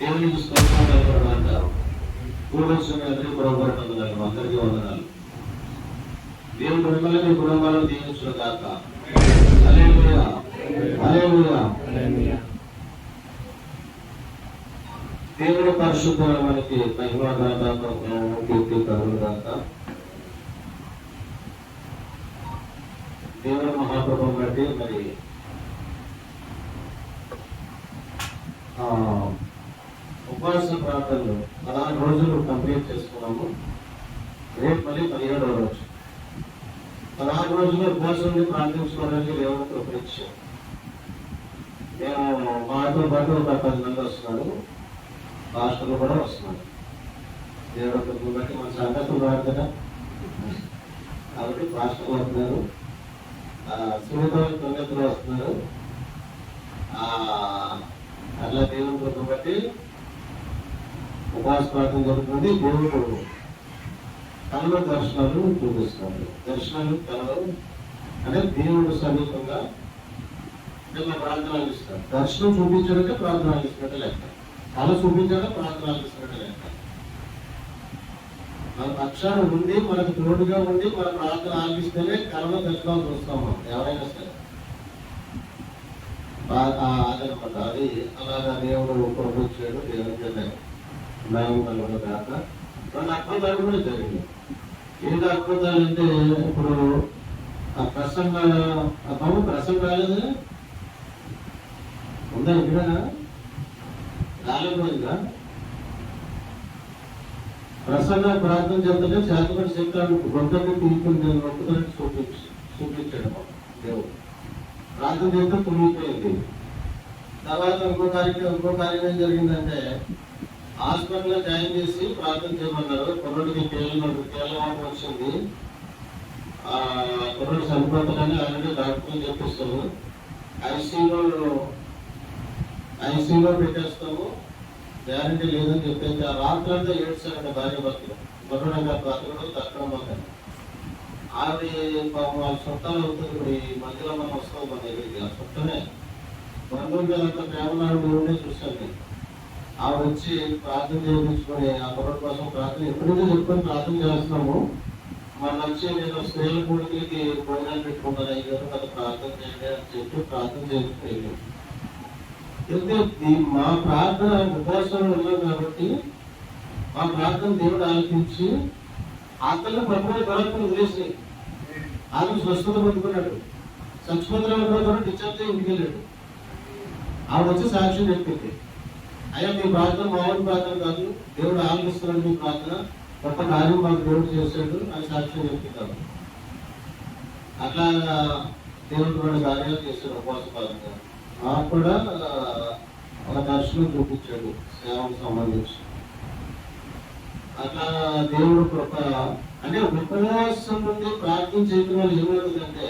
దేవునికి స్తోత్రం అంటారు. కూడొచ్చిన పొరపాటు అందరికీ వందనాలు. దేవుడు మిమ్మల్ని మీ కుటుంబాలను దీవించును గాక. హల్లెలూయా, హల్లెలూయా. దేవుడు పరిశుద్ధమైన మనకి కీర్తి కలుగును గాక. దేవుడు మహాప్రభం బట్టి మరి ఉపవాస ప్రాంతాల్లో 16 రోజులు కంప్లీట్ చేసుకున్నాము. రేపు మళ్ళీ 17వ రోజు. 16 రోజులు ఉపవాసం ప్రార్థించుకోవడానికి దేవుడు కృపణించాం. నేను మాతో పాటు ఒక 10 మంది వస్తున్నారు, పాస్టర్లు కూడా వస్తున్నారు. దేవుడు కృపను బట్టి మన సంగతులు రాదు కదా, కాబట్టి పాస్టర్లు వస్తున్నారు, సునీతలు తొమ్మిదిలో వస్తున్నారు. అట్లా దేవుని కృపను బట్టి ఉపవాస ప్రార్థన జరుగుతుంది. దేవుడు కళలో దర్శనాలు చూపిస్తున్నాడు. దర్శనాలు కళలు అంటే దేవుడు సమీపంగా ప్రార్థనలు ఇస్తాడు. దర్శనం చూపించాడంటే ప్రార్థనలు ఇస్తున్నట్టు లెక్క, కళ చూపించాడే ప్రార్థనలు ఇస్తున్నట్టు లెక్క. మన పక్షాన ఉండి మనకు తోడుగా ఉండి మన ప్రార్థన ఆలపిస్తేనే కళలో దర్శనాలు చూస్తాం మనం ఎవరైనా సరే. అదనమాట, అది అలాగా దేవుడు పంపించాడు. దేవుడి నయం కాక 2 అద్భుతాలు కూడా జరిగింది. ఏంటి అద్భుతాలు అంటే, ఇప్పుడు ఆ ప్రసంగ ప్రసంగం రాలేదు ఉందా ఇక్కడ రాలేదా? ప్రసంగ ప్రార్థన చేస్తుంటే చేతపడి శక్తాలు గొంతకి తిరిగి నొప్పుతున్నట్టు చూపించాడు దేవుడు. ప్రార్థన చేస్తే తుమ్మిపోయింది. తర్వాత ఇంకో కార్యం ఏం జరిగిందంటే, హాస్పిటల్లో జాయిన్ చేసి ప్రార్థన చేయమన్నారు. కుర్రోడికి కేళ్ళవాటం వచ్చింది. కుర్రోడు చనిపోతాడని ఆల్రెడీ డాక్టర్లు చెప్పిస్తాము. ఐసీయూలో పెట్టేస్తాము, గ్యారంటీ లేదని చెప్పేసి ఆ రాత్రంతా ఏడ్చారంట భార్య భర్తలు. కుర్రోడు బ్రతకడం తక్కడం వల్ల ఆవిడ పాపం వాళ్ళ చుట్టాలు అవుతుంది. ఇప్పుడు ఈ మధ్యలో మనం వస్తాం మన దగ్గరికి. ఆ చుట్టనే బంధువులు అంతా ప్రేమనాడు ఉండే చూస్తాను నేను. ఆవిడ వచ్చి ప్రార్థన చేయించుకొని ఆ కుర్రోడి కోసం ప్రార్థన ఎప్పుడైతే చెప్పుకొని ప్రార్థన చేస్తున్నాము. మన వచ్చి నేను స్త్రీల కూడికి భోజనాలు పెట్టుకుంటాను, అయ్యారు కదా ప్రార్థన చేయండి అని చెప్పి ప్రార్థన చేయించుకోలేదు. అయితే మా ప్రార్థన ఉపవాసంలో ఉన్నాం కాబట్టి మా ప్రార్థన దేవుడు ఆలకించి ఆకలిని ప్రభుత్వ బలత్వం వదిలేసి ఆమె స్వస్థత పొందుకున్నాడు. చచ్చిపోతున్న కూడా డిశ్చార్జ్ అయ్యి ఇంటికి వెళ్ళాడు. ఆవిడ వచ్చి సాక్ష్యం చెప్పింది, అయ్యా మీ ప్రార్థన మామూలు ప్రార్థన కాదు, దేవుడు ఆలకిస్తున్నాడు, మీ ప్రార్థన గొప్ప కార్యం మాకు దేవుడు చేశాడు అని సాక్ష్యం చెప్తాడు. అట్లా దేవుడు కూడా కార్యాలు చేశాడు. ఉపవాస ప్రార్థన మాకు కూడా ఒక దర్శనం చూపించాడు సేవకు సంబంధించి. అట్లా దేవుడు కృప అంటే ఉపవాసం నుండి ప్రార్థన చేయడం వల్ల ఏమవుతుందంటే,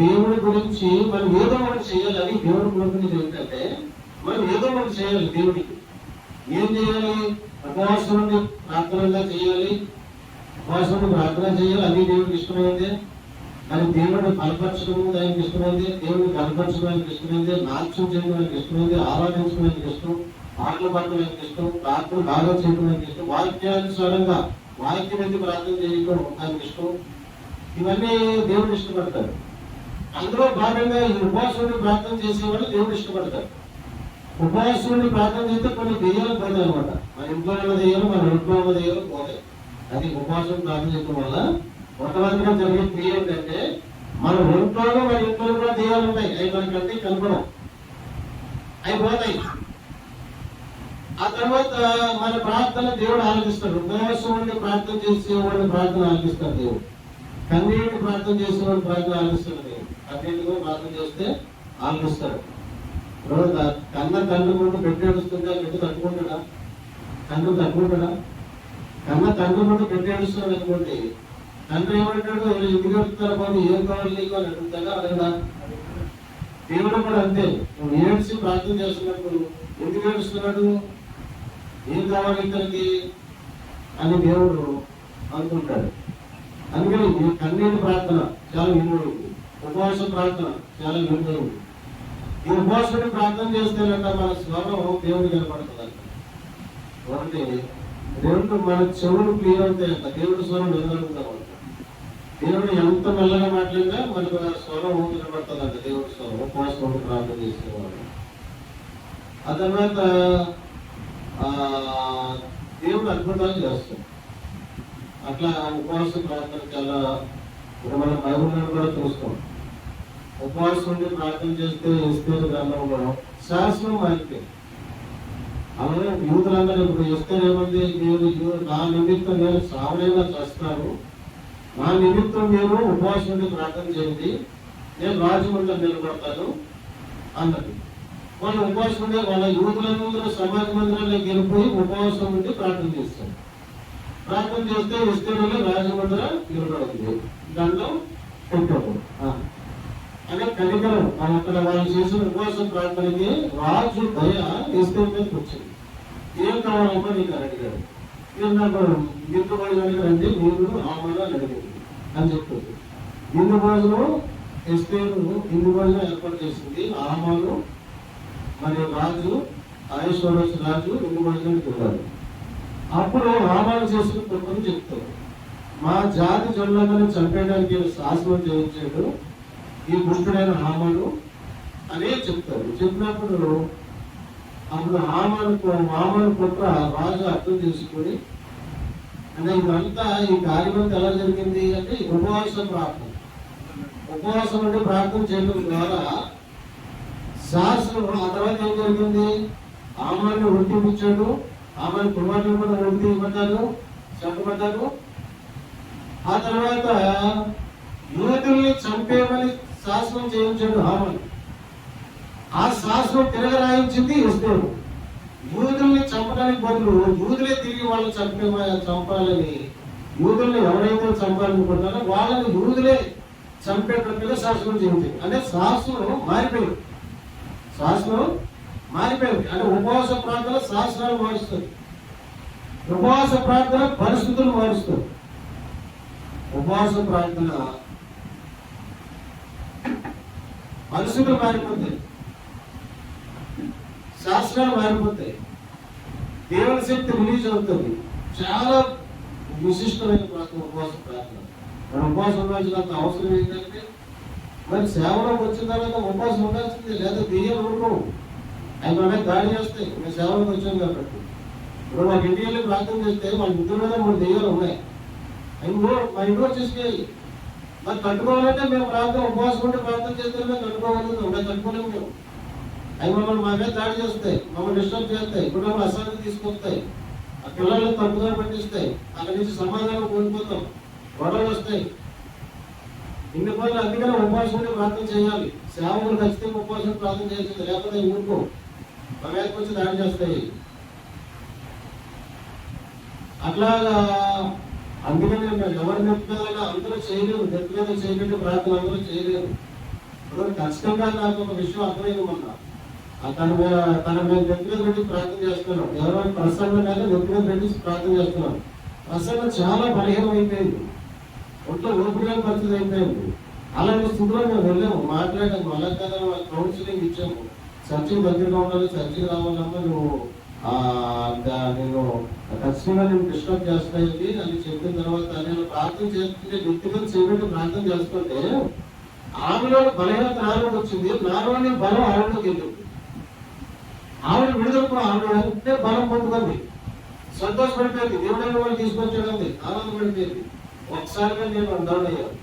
దేవుడి గురించి మనం ఏదో ఒకటి చేయాలి. అది దేవుడి గురించి ఏంటంటే, మనం ఏదో ఒకటి చేయాలి. దేవుడికి ఏం చేయాలి? ఉపవాసం నుండి ప్రార్థనగా చేయాలి, ఉపవాసం నుండి ప్రార్థన చేయాలి. అది దేవుడికి ఇష్టమైంది. మరి దేవుడిని బలపరచడం ఆయనకి ఇష్టమైంది, దేవుడిని బలపరచడం ఆయనకి ఇష్టమైంది, నాట్యం చేయడం ఆయనకి ఇష్టమైంది, ఆరాధించడం ఆయనకి ఇష్టం, పాటలు పాడడం ఆయనకి ఇష్టం, ప్రార్థన బాగా చేయడం ఆయనకి ఇష్టం, వాక్యానుసారంగా వాక్యం ఎందుకు ప్రార్థన చేయడం ఆయనకి ఇష్టం. ఇవన్నీ దేవుడు ఇష్టపడతారు. అందులో భాగంగా ఈ ఉపవాసం ప్రార్థన చేసేవాళ్ళు దేవుడు ఇష్టపడతారు. ఉపవాసం ప్రార్థన చేస్తే కొన్ని దెయ్యాలు పోతాయి అనమాట. మన ఇంట్లో ఉన్న దెయ్యాలు మన ఇంట్లో ఉన్న దెయ్యాలు పోతాయి. అది ఉపవాసం ప్రార్థన చేయడం వల్ల మొట్టమొదటిగా జరిగే క్రియ ఏంటంటే, మన ఇంట్లో కూడా దెయ్యాలు ఉంటాయి. అవి మనకంటే కనపడం, అవి పోతాయి. ఆ తర్వాత మన ప్రార్థన దేవుడు ఆలకిస్తాడు. ఉపవాసం ప్రార్థన చేసేవాడిని ప్రార్థన ఆలకిస్తాడు దేవుడు. కన్నీటి ప్రార్థన చేసేవాడు ప్రార్థన ఆలకిస్తాడు దేవుడు. కన్నీటితో ప్రార్థన చేస్తే ఆలకిస్తాడు. తండ్రి ముందు పెట్టేడుస్తుంటే బిడ్డ తట్టుకుంటాడా? తండ్రి తట్టుకుంటాడా? తండ్రి ముందు పెట్టేడుస్తున్నాడు అనుకోండి, తండ్రి ఏమంటాడు? ఎందుకు అడుగుతారా బాబు, ఏం కావాలి నీకు అని అడుగుతాడా? అడగడా? దేవుడు కూడా అంతే. నువ్వు ఏడ్చి ప్రార్థన చేస్తున్నప్పుడు ఎందుకు ఏడుస్తున్నాడు, ఏం కావాలి ఇతనికి అని దేవుడు అనుకుంటాడు. అందుకని కన్నీటి ప్రార్థన చాలా విలువ. ఉపవాస ప్రార్థన చాలా విలువైంది. ఈ ఉపవాసం ప్రార్థన చేస్తే మన స్వరం దేవుడు కనపడుతుందంట. ఒకటి రెండు, మన చెవులు క్లియర్ అవుతాయంట. దేవుడి స్వరం వినగలుగుతామంట. దేవుడు ఎంత మెల్లగా మాట్లాడినా మనకు స్వరం వినపడుతుందంట. దేవుడి స్వరం ఉపవాసం ప్రార్థన చేసేవాళ్ళు. ఆ తర్వాత దేవుడు అద్భుతాలు చేస్తాం. అట్లా ఉపవాస ప్రార్థన చాలా మన బైబిల్లో కూడా చూస్తాం. ఉపవాసం ఉండి ప్రార్థన చేస్తే ఎస్తేరు గ్రంథంలో శాసనం మారిపోయింది. అలాగే యూదులందరూ ఇప్పుడు ఎస్తేరు ఏమంది, మీరు నా నిమిత్తం నేను సావనైనా చేస్తాను, నా నిమిత్తం మీరు ఉపవాసం ఉండి ప్రార్థన చేయండి, నేను రాజమండ్రి నిలబడతాను అన్నది. వాళ్ళు ఉపవాసం ఉండే వాళ్ళ యూదులందరూ సమాజ మందిరాలకు వెళ్ళిపోయి ఉపవాసం ఉండి ప్రార్థన చేస్తారు. ప్రార్థన చేస్తే ఎస్తేరులో రాజమండ్రి నిలబడుతుంది. దాంట్లో పెట్టాడు అనే కనికరం అక్కడ వాళ్ళు చేసిన ఉపవాసం ప్రార్థనకి రాజు దయ ఎస్తేరు మీదకి వచ్చింది. ఏం కావాలమ్మా నీకు అని అడిగాడు. నేను నాకు విందు భోజనానికి రండి, మీరు ఆమను అని అడిగింది అని చెప్పారు. విందు భోజనం ఎస్తేరు విందు భోజనం ఏర్పాటు చేసింది. ఆమను మరి రాజు ఐశ్వర్య రాజు విందు భోజనానికి వెళ్ళాడు. అప్పుడు ఆమాను చేసిన తప్పని చెప్తారు. మా జాతి జనులను చంపేయడానికి శాసనం చేయించాడు ఈ దుష్టుడైన హామాను అనే చెప్తారు. చెప్పినప్పుడు అప్పుడు హామాను పుట్ర రాజు అర్థం చేసుకుని, అంటే ఇదంతా ఈ కార్యక్రమం ఎలా జరిగింది అంటే ఉపవాసం ప్రార్థన. ఉపవాసం అంటే ప్రార్థన చేయడం ద్వారా శాసనం. ఆ తర్వాత ఏం జరిగింది, హామాను ఒంటిపించాడు. హామాను కుమారులు కూడా ఒంటి ఇవ్వబడ్డారు, చంపబడ్డారు. ఆ తర్వాత యూదుల్ని చంపేమని శాసనం చేయించాడు హామాను. ఆ శాసనం తిరగరాయించింది ఎస్తేరు. యూదుల్ని చంపడానికి బదులు యూదులే తిరిగి వాళ్ళని చంపాలని, యూదుల్ని ఎవరైతే చంపాలనుకుంటారో వాళ్ళని యూదులే చంపేటట్టుగా శాసనం చేయించింది. అంటే శాసనం మారిపోయింది. శాసనం మారిపోయింది. అంటే ఉపవాస ప్రార్థన శాసనాలు మారుస్తుంది. ఉపవాస ప్రార్థన పరిస్థితులు మారుస్తుంది. ఉపవాస ప్రార్థన పరిస్థితులు మారిపోతాయి, శాస్త్రాలు మారిపోతాయి, దేవుని శక్తి రిలీజ్ అవుతుంది. చాలా విశిష్టమైన ప్రార్థన ఉపవాస ప్రార్థన. మన ఉపవాసం ఉండాల్సినంత అవసరం ఏంటంటే, మరి సేవలోకి వచ్చిన తర్వాత ఉపవాసం ఉండాల్సిందే, లేదా దెయ్యాలు ఊరుకోవు, అవి మన మీద దాడి చేస్తాయి. మేము సేవలోకి వచ్చాం కాబట్టి. ఇప్పుడు మాకు ఇంటికి ప్రార్థన చేస్తే మన ఇంటి మీద 3 దెయ్యాలు ఉన్నాయి. మా ఇంట్లో వచ్చేసి మరి కట్టుకోవాలంటే మేము ప్రార్థన ఉపవాసం ఉంటే ప్రార్థన చేస్తే మేము కట్టుకోగలుగుతాం. మేము కట్టుకోలేము. మేము అవి మమ్మల్ని మా మీద దాడి చేస్తాయి, మమ్మల్ని డిస్టర్బ్ చేస్తాయి, కుటుంబ అశాంతి తీసుకొస్తాయి, ఆ పిల్లల్ని తప్పుగా పట్టిస్తాయి. అక్కడి నుంచి సమాధానం కోల్పోతాం, గొడవలు వస్తాయి, ఇన్ని పనులు. అందుకనే ఉపవాసం ఉంటే ప్రార్థన చేయాలి. సేవకులు ఖచ్చితంగా ఉపవాసం ప్రార్థన చేయాల్సింది, లేకపోతే ఊరుకో మా మీదకి వచ్చి దాడి చేస్తాయి. అట్లాగా అందుకని ఎవరి నెత్తి మీద అందరూ చేయలేరు, నెత్తి మీద చేయలేని ప్రార్థన అందరూ చేయలేరు. ఇప్పుడు ఖచ్చితంగా నాకు ఒక విషయం అర్థమైంది. మొన్న తన మీద నెత్తి మీద పెట్టి ప్రార్థన చేస్తున్నాను. ఎవరైనా ప్రసన్న మీద నెత్తి మీద పెట్టి ప్రార్థన చేస్తున్నాను. ప్రసన్న చాలా బలహీనం అయిపోయింది, ఒంట్లో ఓపిక పరిస్థితి అయిపోయింది. అలాంటి స్థితిలో మేము వెళ్ళాము, మాట్లాడాము. అలా కదా కౌన్సిలింగ్ ఇచ్చాము. చర్చికి దగ్గరగా ఉండాలి, చర్చికి రావాలన్నా నువ్వు నేను ఖచ్చితంగా నేను డిస్టర్బ్ చేస్తాయి అని చెప్పిన తర్వాత నేను ప్రార్థన చేస్తుంటే వ్యక్తిగత చేయబట్టి ప్రార్థన చేస్తుంటే ఆమెలో బలహీనత నాలోకి వచ్చింది. నాలోని బలం ఆవిడలోకి వెళ్ళింది. ఆవిడ విడుదలకు ఆవిడ అంటే బలం పొందుకుంది, సంతోషపడిపోయింది. దేవుడైన వాళ్ళు తీసుకొచ్చాడంది, ఆనందపడిపోయింది. ఒకసారిగా నేను డౌన్ అయ్యాను.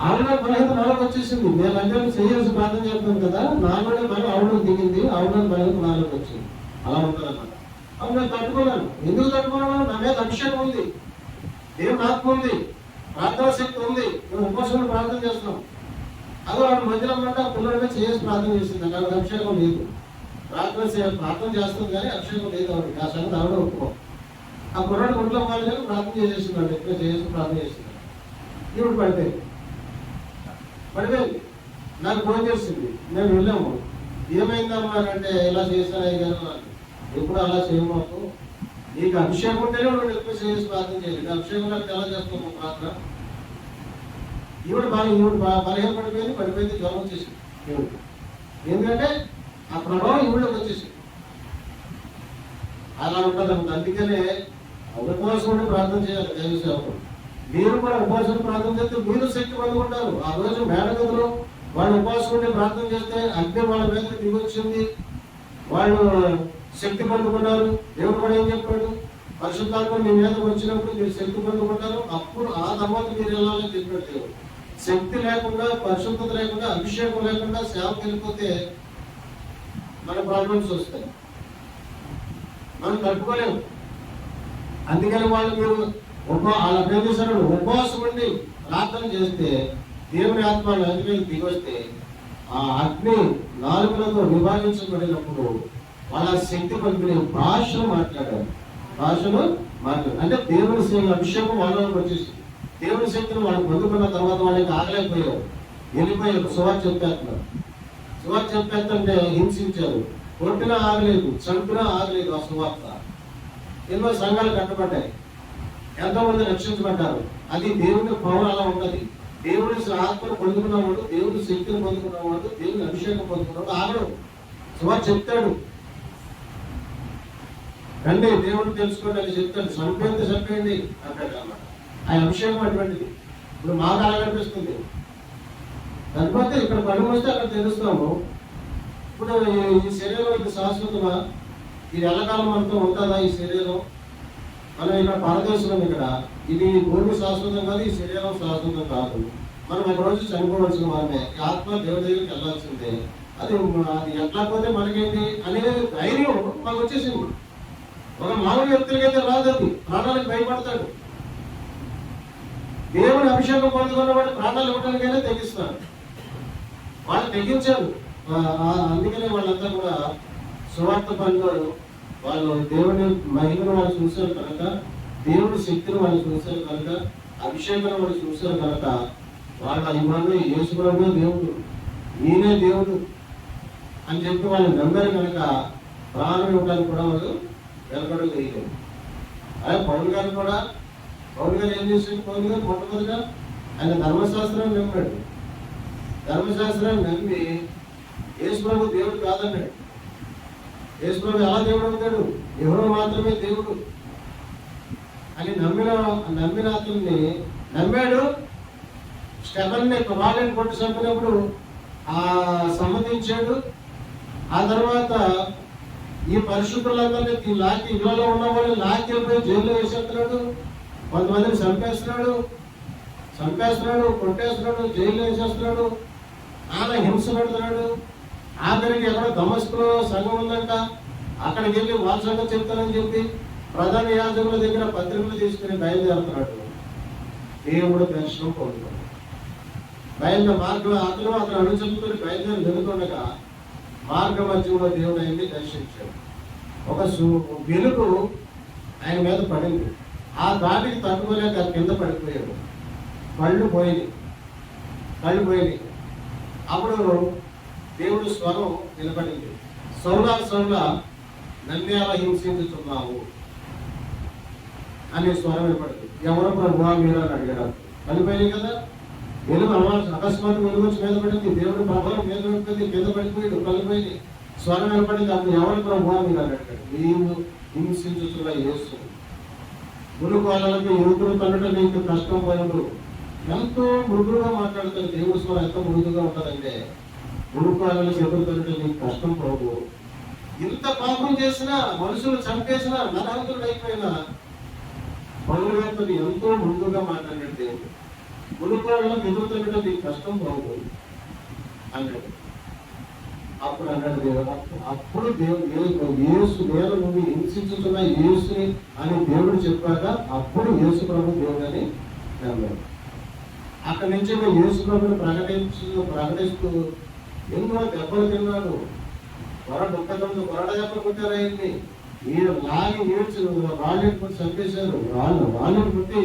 ఆవిడ బలహీనత నాలోకి వచ్చేసింది. నేను అంటే చేయాల్సి ప్రార్థన చేస్తున్నాను కదా, నాలోనే బలం ఆవిడకు దిగింది, ఆవిడ బలహీనత నాలోకి వచ్చింది. అలా ఉంటుందన్నమాట. అవి నేను తట్టుకోలేను. ఎందుకు తట్టుకోలేను? నా మీద అభిషేకం ఉంది, దేవుని ఆత్మ ఉంది, ప్రార్థన శక్తి ఉంది. మేము ఉపవాసంలో ప్రార్థన చేస్తున్నాం. అదో ఆవిడ మధ్యలో అన్నమాట పిల్లలమే చేసి ప్రార్థన చేస్తుంది. నాకు అభిషేకం లేదు. ప్రార్థన చేస్తుంది కానీ అభిషేకం లేదు ఆవిడకి. ఆ సంగతి ఆవిడ ఒప్పుకో. ఆ కుర్రాడు ఒంట్లో వాళ్ళు కానీ ప్రార్థన చేసేస్తున్నాడు, ఎక్కువ చేసి ప్రార్థన చేస్తున్నాడు. ఇప్పుడు పడిపోయింది. నాకు ఫోన్ చేసింది, మేము వెళ్ళాము. ఏమైందమ్మా అంటే ఇలా చేశాను అయ్యారు. ఎప్పుడు అలా చేయమాకు, నీకు అభిషేకం ఉంటేనే నువ్వు ఎక్కువ చేసి ప్రార్థన చేయాలి. అభిషేకం నాకు ఎలా చేస్తాము ప్రార్థన? ఈవిడ బలహీన పడిపోయింది, జ్వరం వచ్చేసింది ఈవిడికి. ఎందుకంటే ఆ ప్రభావం ఈవిడకి వచ్చేసింది. అలా ఉంటుంది. అందుకనే ఉపవాసం ఉండి ప్రార్థన చేయాలి దైవ సేవకుడు. మీరు కూడా ఉపవాసం ప్రార్థన చేస్తే మీరు శక్తి పొందుకుంటారు. ఆ రోజు మేడగదిలో వాళ్ళు ఉపవాసం ఉండి ప్రార్థన చేస్తే అగ్ని వాళ్ళ మీద దిగొచ్చింది, వాళ్ళు శక్తి పొందుకున్నారు. దేవుడు కూడా ఏం చెప్పాడు? పరిశుద్ధాత్మ మీ మీద వచ్చినప్పుడు మీరు శక్తి పొందుకుంటారు, అప్పుడు ఆ తర్వాత మీరు వెళ్ళాలని చెప్పాడు దేవుడు. శక్తి లేకుండా, పరిశుద్ధత లేకుండా, అభిషేకం లేకుండా సేవకు వెళ్ళిపోతే మన ప్రాబ్లమ్స్ వస్తాయి, మనం తట్టుకోలేము. అందుకని వాళ్ళు మీరు వాళ్ళ ప్రేమిస్తున్న ఉపవాసం ఉండి ప్రార్థన చేస్తే దేవుని ఆత్మ నది దిగొస్తే ఆ అగ్ని నాలుగులతో విభాగించబడినప్పుడు వాళ్ళ శక్తి పొందుకునే భాషను మాట్లాడారు. అంటే దేవుని అభిషేకం వాళ్ళకి వచ్చేసి దేవుని శక్తిని వాళ్ళు పొందుకున్న తర్వాత వాళ్ళకి ఆగలేకపోయారు, వెళ్ళిపోయారు. సువార్త చెప్పేస్తుంటే హింసించారు, కొట్టినా ఆగలేదు, చంపినా ఆగలేదు. ఆ సువార్త ఎన్నో సంఘాలు కట్టబడ్డాయి, ఎంతోమంది రక్షించబడ్డారు. అది దేవుని పవర్ అలా ఉంటుంది. దేవుని ఆత్మను పొందుకున్నవాడు, దేవుని శక్తిని పొందుకున్నవాడు, దేవుని అభిషేకం పొందుకున్నవాడు ఆగడు. సువార్త చెప్తాడు, రండి దేవుడు తెలుసుకోండి అని చెప్తాడు. చంపేయండి అంటాడు అన్నమాట. ఆయన అభిషేకం అటువంటిది. ఇప్పుడు మాకు అలా కనిపిస్తుంది. దానిపోతే ఇక్కడ పని వస్తే అక్కడ తెలుస్తాము. ఇప్పుడు ఈ శరీరం ఇది శాశ్వతమా? ఇది ఎల్లకాలం అంతా ఉంటుందా ఈ శరీరం? మనం ఇక్కడ పరదేశం, ఇక్కడ ఇది భూమి శాశ్వతం కాదు, ఈ శరీరం శాశ్వతం కాదు. మనం ఒక రోజు చనిపోవలసిన వారినే, ఆత్మ దేవుడి దగ్గరికి వెళ్ళాల్సిందే. అది ఎట్లా పోతే మనకేంటి అనేది ధైర్యం మాకు వచ్చేసింది. ఒక మామూలు వ్యక్తులకైతే రాదు, అది ప్రాణాలకు భయపడతాడు. దేవుని అభిషేకం పొందుకున్న వాడు ప్రాణాలు ఇవ్వడానికైనా తెగిస్తాడు. వాళ్ళు తెగించారు. అందుకనే వాళ్ళంతా కూడా సువార్త పనిలో వాళ్ళు దేవుని మహిమను వాళ్ళు చూశారు కనుక, దేవుని శక్తిని వాళ్ళు చూశారు కనుక, అభిషేకాన్ని వాళ్ళు చూశారు కనుక వాళ్ళ ఇవన్నీ యేసు ప్రభువే దేవుడు, ఈయనే దేవుడు అని చెప్పి వాళ్ళు నమ్మారు కనుక ప్రాణం ఇవ్వడానికి కూడా వాళ్ళు వెనకడు వేయలేదు. అదే పౌలు గారు ఏం చేశాడు? పౌలు గారు మొట్టమొదటిగా ఆయన ధర్మశాస్త్రాన్ని నమ్మాడు. ధర్మశాస్త్రాన్ని నమ్మి యేసు ప్రభు దేవుడు కాదన్నాడు. యేసు ప్రభు ఎలా దేవుడు అవుతాడు? యెహోవా మాత్రమే దేవుడు అని నమ్మిన అతన్ని నమ్మాడు. స్టెఫెన్ని వాళ్ళని కొట్టి చంపినప్పుడు సమ్మతించాడు. ఆ తర్వాత ఈ పరిశుద్ధులందరినీ ఇళ్ళలో ఉన్న వాళ్ళు లాక్కి వెళ్ళిపోయి జైల్లో వేసేస్తున్నాడు. కొంతమందిని చంపేస్తున్నాడు, కొట్టేస్తున్నాడు, జైల్లో వేసేస్తున్నాడు, ఆయన హింస పెడుతున్నాడు. ఆఖరికి ఎక్కడ దమస్కులో సంఘం ఉందంట, అక్కడికి వెళ్ళి వాళ్ళ సంఘం చెప్తానని చెప్పి ప్రధాన యాజకుల దగ్గర పత్రికలు తీసుకుని బయలుదేరుతున్నాడు. దేవుడు దర్శనం పొందుతాడు. మార్గంలో అతను అడుగుతుని బయలుదేరి వెళుతుండగా మార్గ మధ్యలో దేవుడు ఆయన్ని దర్శించాడు. ఒక వెలుగు ఆయన మీద పడింది. ఆ దాటికి తట్టుకోలేక కింద పడిపోయాడు. కళ్ళు పోయినాయి. అప్పుడు దేవుడు స్వరం నిలబడింది. సౌలా నన్ను ఎలా హింసించుతున్నావు అనే స్వరం వినపడింది. ఎవరు ప్రభువా మీరు అని అడిగాడు. పడిపోయినాయి కదా, వెలుగు అకస్మాత్ వెలుగు వచ్చి మీద పడింది. దేవుడు ప్రభావం మీద పడిపోయింది, కింద పడిపోయాడు, కలిపోయింది. స్వరం వినపడింది. అప్పుడు ఎవరు ప్రభువా మీరు అని అడిగాడు. నీవు హింసించుతున్న యేసు. గురుకోవాలంటే యువకులు తనట నీకు కష్టం పోయాడు. ఎంతో మృదువుగా మాట్లాడుతాడు దేవుడు. స్వరం ఎంత మృదుగా ఉంటుందంటే, గురుకోవాలని ఎదురు తనట నీకు కష్టం పోవు. ఇంత పాపం చేసినా, మనుషులు చంపేసినా, నరహంతుడు అయిపోయినా పౌరులతో ఎంతో మృదువుగా మాట్లాడాడు దేవుడు. గురుకోవాలని ఎదురు తనట నీకు కష్టం పోవు అన్నాడు. అప్పుడు అన్నాడు దేవుడు. అప్పుడు దేవుడు యేసు నేల నుండి హింసించుతున్న యేసుని అని దేవుడు చెప్పాక అప్పుడు యేసు ప్రభు దేవుడు అని నమ్మాడు. అక్కడి నుంచి యేసు ప్రభుని ప్రకటిస్తూ ఎన్నో దెబ్బలు తిన్నాడు. 39 కొరడ దెబ్బలు కొట్టారు ఆయన్ని. ఈయన లాగి ఏడ్చి రాళ్ళని కొట్టి చంపేశారు. రాళ్ళని కొట్టి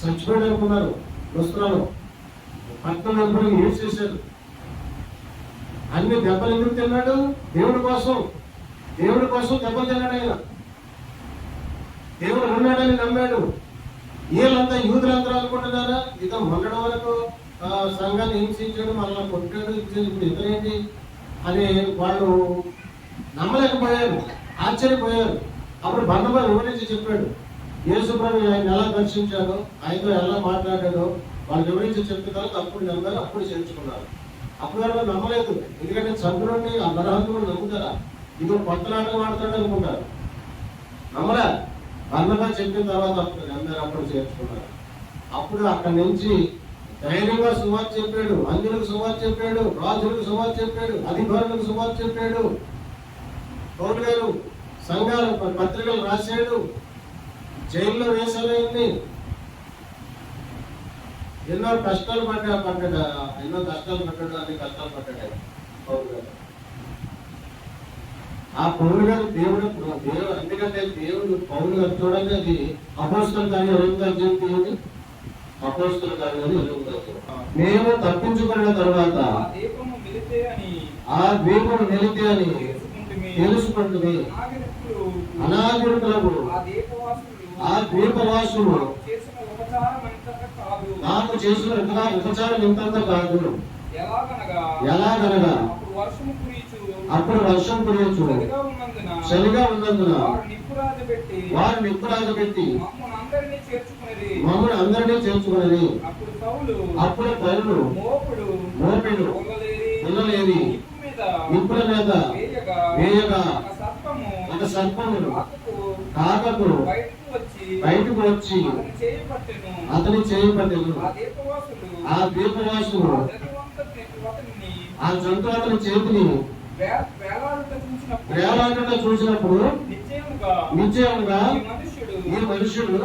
చచ్చిపోయాడు అనుకున్నారు. వస్త్రాలు పట్టణం ఎప్పుడు ఏడ్చేశారు. అన్ని దెబ్బలు ఎందుకు తిన్నాడు? దేవుడి కోసం దెబ్బలు తిన్నాడు ఆయన. దేవుడు ఉన్నాడని నమ్మాడు. వీళ్ళంతా యూదులందరూ అనుకుంటున్నారా? ఇక మొన్నటి వరకు సంఘాన్ని హింసించాడు, మళ్ళీ కొట్టాడు, ఇచ్చాడు, ఇప్పుడు ఇతరేంటి అని వాళ్ళు నమ్మలేకపోయారు, ఆశ్చర్యపోయారు. అప్పుడు బర్నబా వివరించి చెప్పాడు, యేసు ప్రభు ఆయన ఎలా దర్శించాడో, ఆయనతో ఎలా మాట్లాడాడో వాళ్ళు వివరించి చెప్పిన తర్వాత అప్పుడు నమ్మారు, అప్పుడు చేర్చుకున్నారు. అప్పుడు వాళ్ళు నమ్మలేదు, ఎందుకంటే చంద్రుడిని ఆ నరహంతుడు నమ్ముతారా, ఇదో కొత్త నాటకం ఆడతాడు అనుకుంటారు. నమ్మరా? బర్నబా చెప్పిన తర్వాత అప్పుడు నమ్మారు, అప్పుడు చేర్చుకున్నారు. అప్పుడు అక్కడి నుంచి ధైర్యంగా సువార్త చెప్పాడు, అంజులకు సువార్త చెప్పాడు, రాజులకు సువార్త చెప్పాడు, అధికారులకు సువార్త చెప్పాడు. పౌలు గారు సంఘాలు పత్రికలు రాశాడు, జైల్లో వేసాలైంది, ఎన్నో కష్టాలు పడ్డాడు, ఎన్నో కష్టాలు పడ్డాడు, అన్ని కష్టాలు పడ్డాడు పౌలు గారు. ఆ పౌలు గారు దేవుడు ఎందుకంటే దేవుడు పౌలు గారు చూడండి, అది అపోస్తల కార్యం 8వ అధ్యాయం, అపోస్తల కార్యం 8వ అధ్యాయం. మేము తప్పించుకున్న తర్వాత ఆ దీపము నిలితే అని తెలుసుకుంటుంది. అనాగరికులకు ఆ ద్వీపవాసులు నాకు చేసిన ఉపచారం ఇంతంత కాదు. ఎలాగనగా అప్పుడు వర్షం కురియచ్చు, చలిగా ఉన్నందున వారు నిప్పురాజు పెట్టి మమ్మల్ని అందరినీ చేర్చుకున్నది. అప్పుడు పౌలు మోపెడు పిల్లలేది నిప్పుల మీద వేయగా ఒక సర్పమును కాకకు బయటకు వచ్చి అతని చేయబట్టెను. ఆ ద్వీపవాసులు ఆ జంతు అతని చేతిని వేలాడుట చూసినప్పుడు నిశ్చయముగా ఈ మనుష్యుడు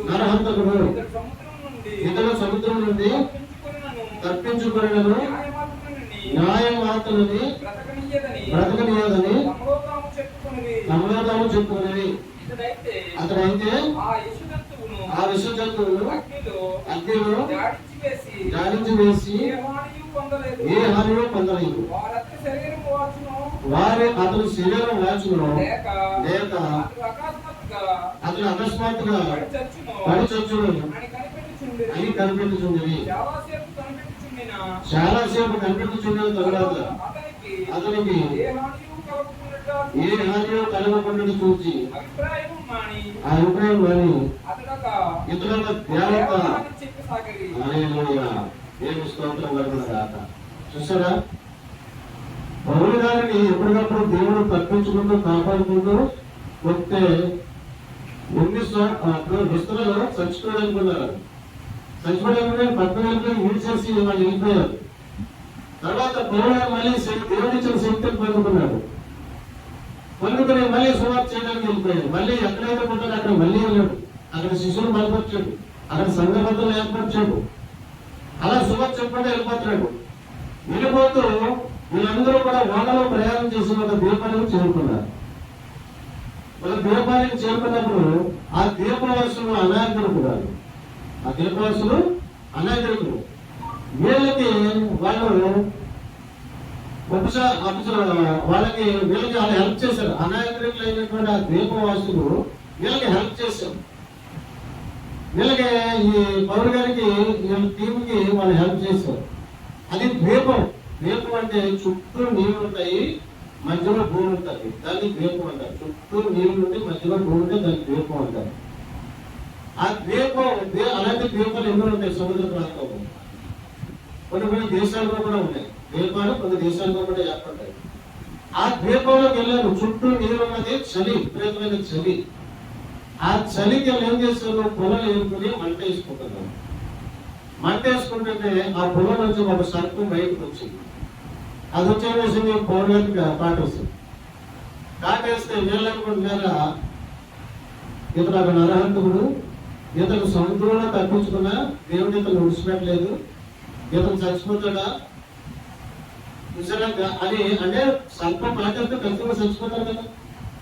నరహంతకుడు, ఇతడు సముద్రం నుండి తప్పించుకున్నను న్యాయమాతలని బ్రతకనీయదని తమలో తాము చెప్పుకున్నది. అతడైతే ఆ విష జంతువును అగ్నిలో జాడించి వేసి ఏ హానిలో పొందలేదు. వారి అతని శరీరం వాచును లేక అతను అకస్మాత్తుగా పడి చచ్చును అని కనిపెట్టుచుండేది. చాలాసేపు కనిపెట్టుచుండిన తరువాత అతనికి ఏ హానిలో కలగకుండా చూసి ఆ అభిప్రాయం మాని ఇతరుల దేవత ఏమి స్తోత్రం కలుగునగాక. చూసారా, పౌలు గారిని ఎప్పటికప్పుడు దేవుడు తప్పించుకుంటూ కాపాడుకుంటూ వస్తే ఎన్ని దుస్తులలో చచ్చిపోయాలనుకున్నారు. చచ్చిపోయాలనుకునే పట్టణాలకు ఈడ్చేసి వాళ్ళు వెళ్ళిపోయారు. తర్వాత పౌలు గారు మళ్ళీ దేవుడిచ్చిన శక్తిని పొందుకున్నాడు. పొందుకుని మళ్ళీ సువార్త చేయడానికి వెళ్ళిపోయాడు. మళ్ళీ ఎక్కడైతే ఉంటాడో అక్కడ మళ్ళీ వెళ్ళాడు. అక్కడ శిశువులు బలపరిచాడు, అక్కడ సంఘబద్ధులు ఏర్పరిచాడు. అలా సువార్త చెప్పకుండా వెళ్ళిపోతున్నాడు. వెళ్ళిపోతూ వీళ్ళందరూ కూడా ఓడలో ప్రయాణం చేసి ఒక దీపానికి చేరుకున్నారు. ఒక దీపానికి చేరుకున్నప్పుడు ఆ దీపవాసులు అనాగరికులు కాదు, ఆ దీపవాసులు అనాగరికులు. వీళ్ళకి వాళ్ళు వాళ్ళకి వీళ్ళకి వాళ్ళు హెల్ప్ చేశారు. అనాగరికులు అయినటువంటి ఆ దీపవాసులు వీళ్ళకి హెల్ప్ చేశారు. వీళ్ళకి ఈ పౌరు గారికి వీళ్ళ టీంకి వాళ్ళు హెల్ప్ చేశారు. అది ద్వీపం. ద్వీపం అంటే చుట్టూ నీళ్లు ఉంటాయి, మధ్యలో భూమి ఉంటుంది, దాన్ని ద్వీపం అంటారు. చుట్టూ నీళ్లు ఉంటే మధ్యలో భూమి ఉంటే దాన్ని ద్వీపం అంటారు. ఆ ద్వీపం అలాంటి ద్వీపాలు ఎన్నో ఉంటాయి సముద్ర ప్రాంతంలో. కొన్ని దేశాల్లో కూడా ఉన్నాయి ద్వీపాలు, కొన్ని దేశాల్లో కూడా ఏర్పడ్డాయి. ఆ ద్వీపంలోకి వెళ్ళారు. చుట్టూ నీరు ఉన్నది, చలి, విపరీతమైన చలి. ఆ చలికి వాళ్ళు ఏం చేస్తారు, పొలం ఏరుకుని మంట వేసుకుంటున్నారు. మంట వేసుకుంటుంటే ఆ పొలం నుంచి ఒక సర్పం బయటకు వచ్చింది. అది వచ్చేసి పౌరులకి కాటేస్తుంది. కాటేస్తే వీళ్ళనుకుంటున్నారా ఇతను ఒక నరహంతకుడు, ఇతను సముద్రంలో తప్పించుకున్నా దేవుడు ఇతను విడిచిపెట్టలేదు, ఇతను చచ్చిపోతాడా చూసారా అని. అంటే సర్పం కాటేస్తే ఖచ్చితంగా చచ్చిపోతాడు కదా,